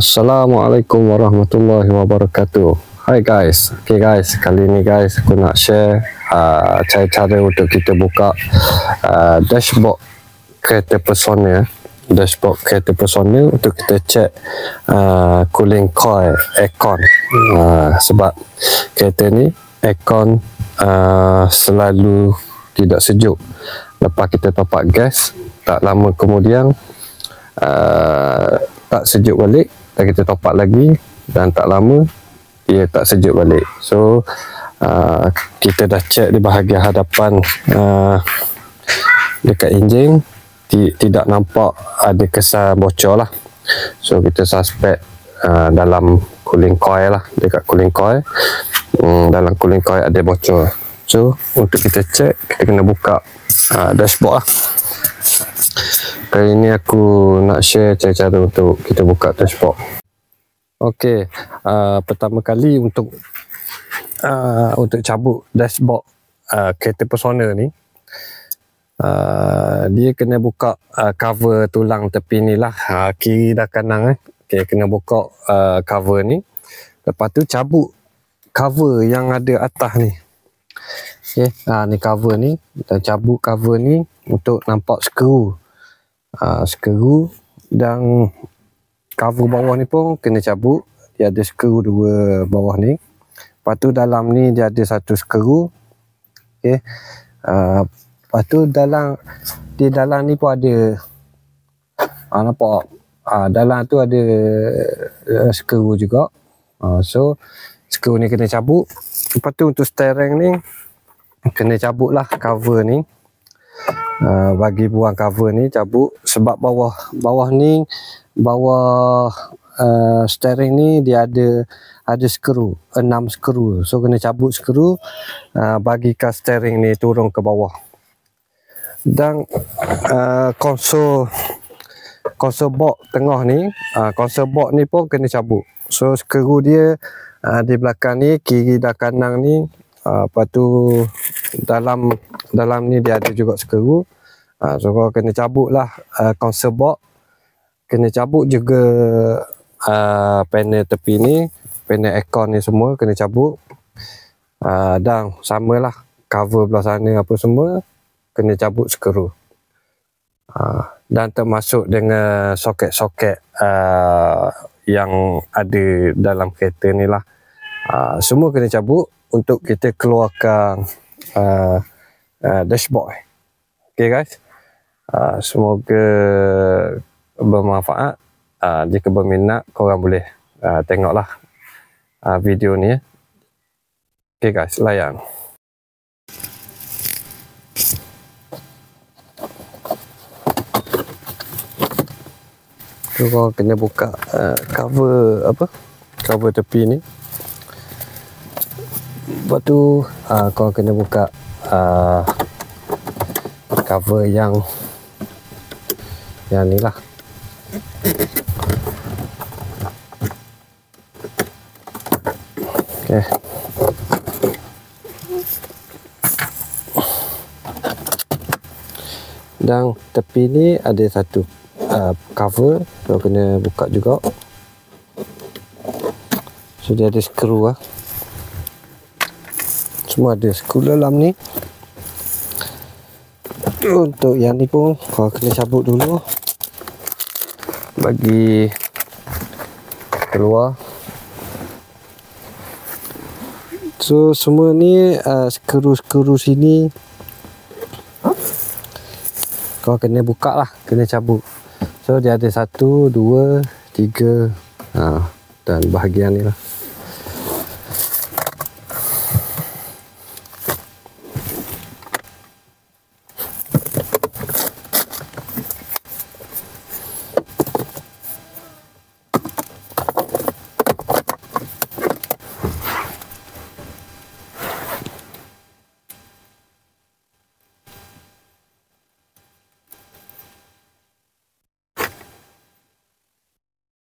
Assalamualaikum warahmatullahi wabarakatuh. Hai guys, guys, kali ni guys aku nak share cara-cara untuk kita buka dashboard kereta personal. Dashboard kereta personal untuk kita cek cooling coil aircon. Sebab kereta ni aircon selalu tidak sejuk. Lepas kita top up gas, tak lama kemudian tak sejuk balik, dan kita top up lagi dan tak lama ia tak sejuk balik. So kita dah cek di bahagian hadapan dekat enjin, tidak nampak ada kesan bocor lah. So kita suspect dalam cooling coil lah, dekat cooling coil, dalam cooling coil ada bocor. So untuk kita cek, kita kena buka dashboard lah. Kali ni aku nak share cara-cara untuk kita buka dashboard. Okey, pertama kali untuk cabut dashboard kereta personal ni, dia kena buka cover tulang tepi ni lah, kiri dan kanan. Okay, kena buka cover ni. Lepas tu cabut cover yang ada atas ni. Okay, ni cover ni, kita cabut cover ni untuk nampak skru. Skru dan cover bawah ni pun kena cabut. Dia ada skru dua bawah ni. Lepas tu dalam ni dia ada satu skru. Okay. Lepas tu di dalam ni pun ada, nampak, dalam tu ada skru juga. So skru ni kena cabut. Lepas tu untuk steering ni kena cabut lah cover ni. Bagi buang cover ni cabut, sebab bawah steering ni dia ada skru, 6 skru. So kena cabut skru, bagikan steering ni turun ke bawah. Dan konsol box tengah ni, konsol box ni pun kena cabut. So skru dia di belakang ni, kiri dan kanan ni. Lepas tu dalam ni dia ada juga skru. So kau kena cabut lah konsol box. Kena cabut juga panel tepi ni, panel aircon ni semua kena cabut. Dan samalah cover belah sana apa semua kena cabut skru. Dan termasuk dengan soket-soket yang ada dalam kereta ni lah. Semua kena cabut untuk kita keluarkan dashboard. Okay guys, semoga bermanfaat. Jika berminat, korang boleh tengoklah video ni. Okay guys, layan. So korang kena buka cover tepi ni. Lepas tu korang kena buka cover yang ni lah. Okay. Dan tepi ni ada satu cover, so kena buka juga. So dia ada skru lah. Semua ada skru dalam ni. Untuk yang ni pun kau kena cabut dulu bagi keluar. So semua ni skru-skru sini kau kena buka lah, kena cabut. So dia ada 1, 2, 3 dan bahagian ni lah.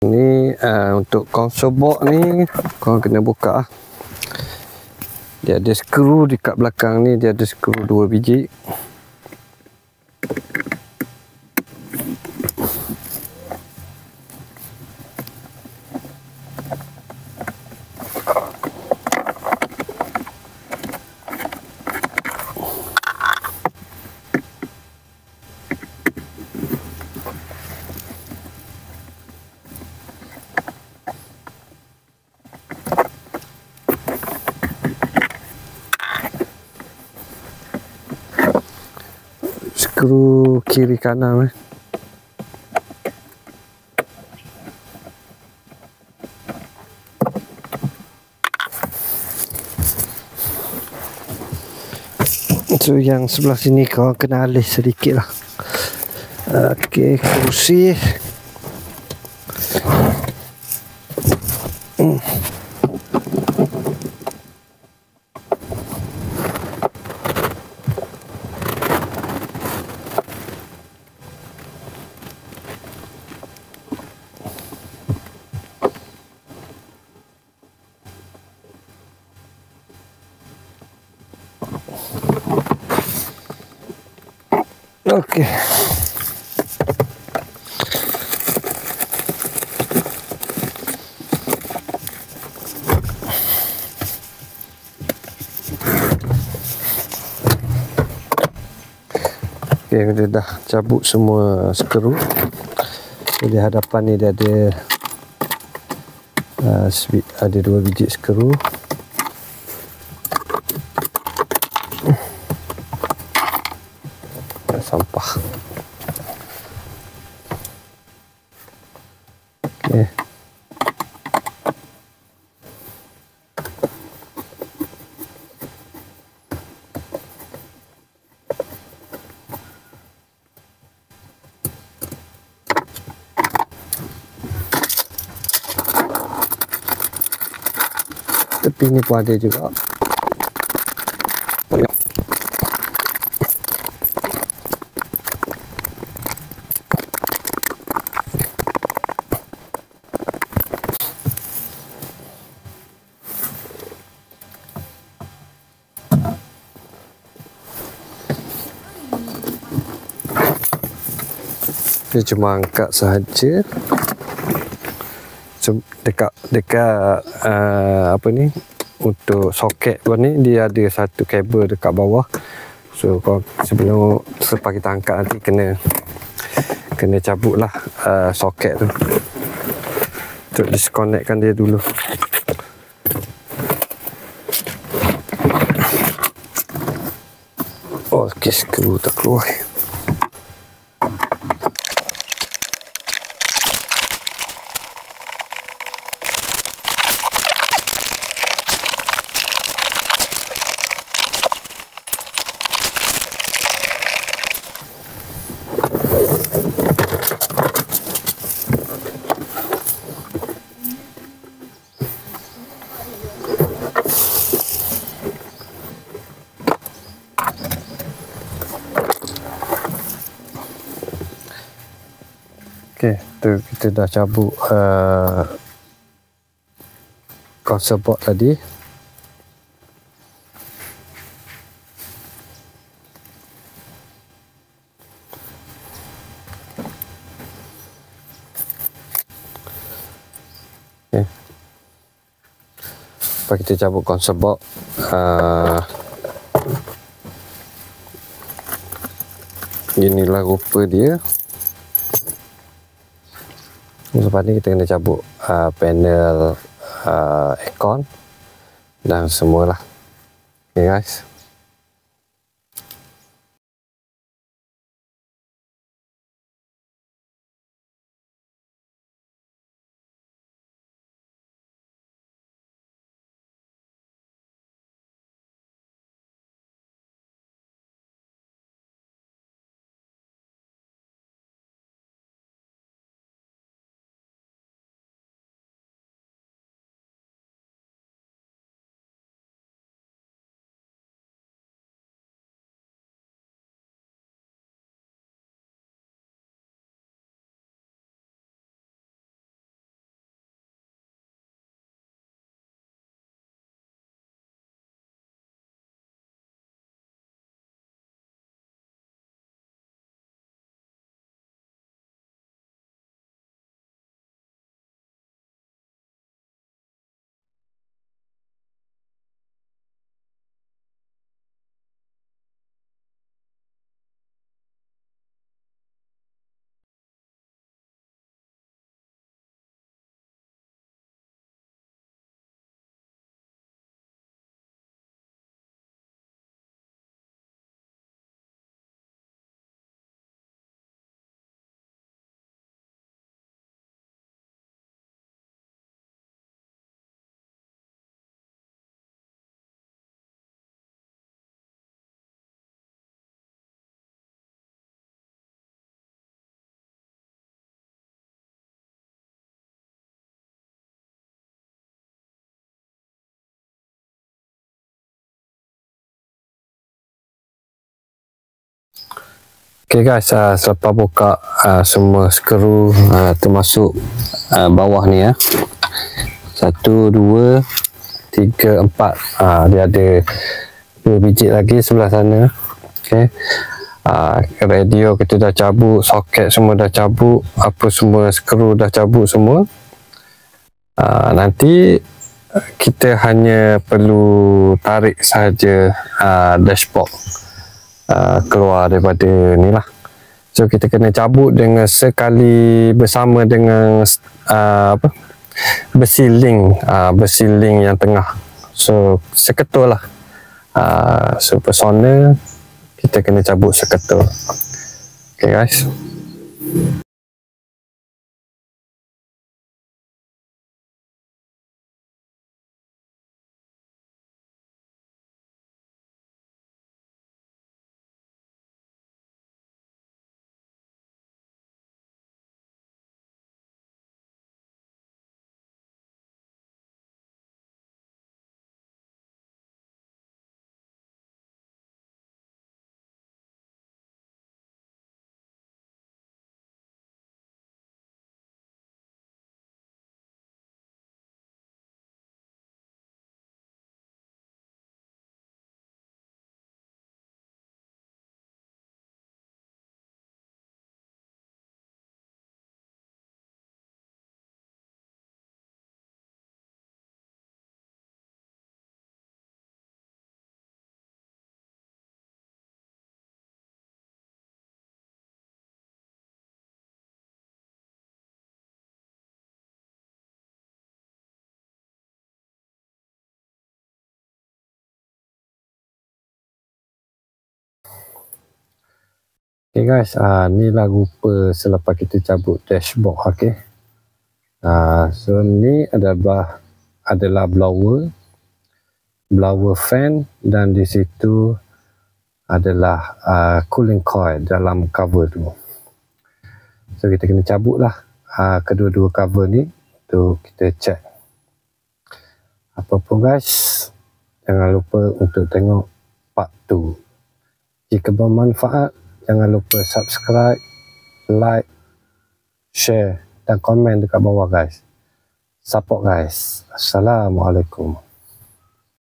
Ni untuk konsol box ni korang kena buka lah. Dia ada skru dekat belakang ni, dia ada skru 2 biji. skru kiri kanan. So yang sebelah sini kau kena alih sedikit lah. Okey, kerusi. Okey. Okey, dia dah cabut semua skru. Di hadapan ni dia ada ada 2 biji skru. Sampah. Okey. Tepi ni pun ada juga. Dia cuma angkat sahaja. Dekat apa ni, untuk soket luar ni dia ada satu kabel dekat bawah. So kau sebelum selepas kita angkat nanti kena cabut lah soket tu untuk disconnectkan dia dulu. Okey, skru tak keluar. Okey, tu kita dah cabut console board tadi. Okey. Lepas kita cabut console board, inilah rupa dia. Lepas ni kita kena cabut panel aircon dan semualah. Okay guys. Okay guys, selepas buka semua skru termasuk bawah ni ya. 1, 2, 3, 4. Dia ada 2 biji lagi sebelah sana. Okay. Radio kita dah cabut, soket semua dah cabut, apa semua skru dah cabut semua. Nanti kita hanya perlu tarik saja dashboard keluar daripada ni lah. So kita kena cabut dengan sekali bersama dengan besi link yang tengah. So seketul lah. So persona kita kena cabut seketul. Okay guys. Okay guys, ni lah rupa selepas kita cabut dashboard. Okay. So ni adalah blower fan, dan di situ adalah cooling coil dalam cover tu. So kita kena cabut lah kedua-dua cover ni tu kita check. Apapun guys, jangan lupa untuk tengok part 2. Jika bermanfaat, jangan lupa subscribe, like, share dan komen dekat bawah guys. Support guys. Assalamualaikum.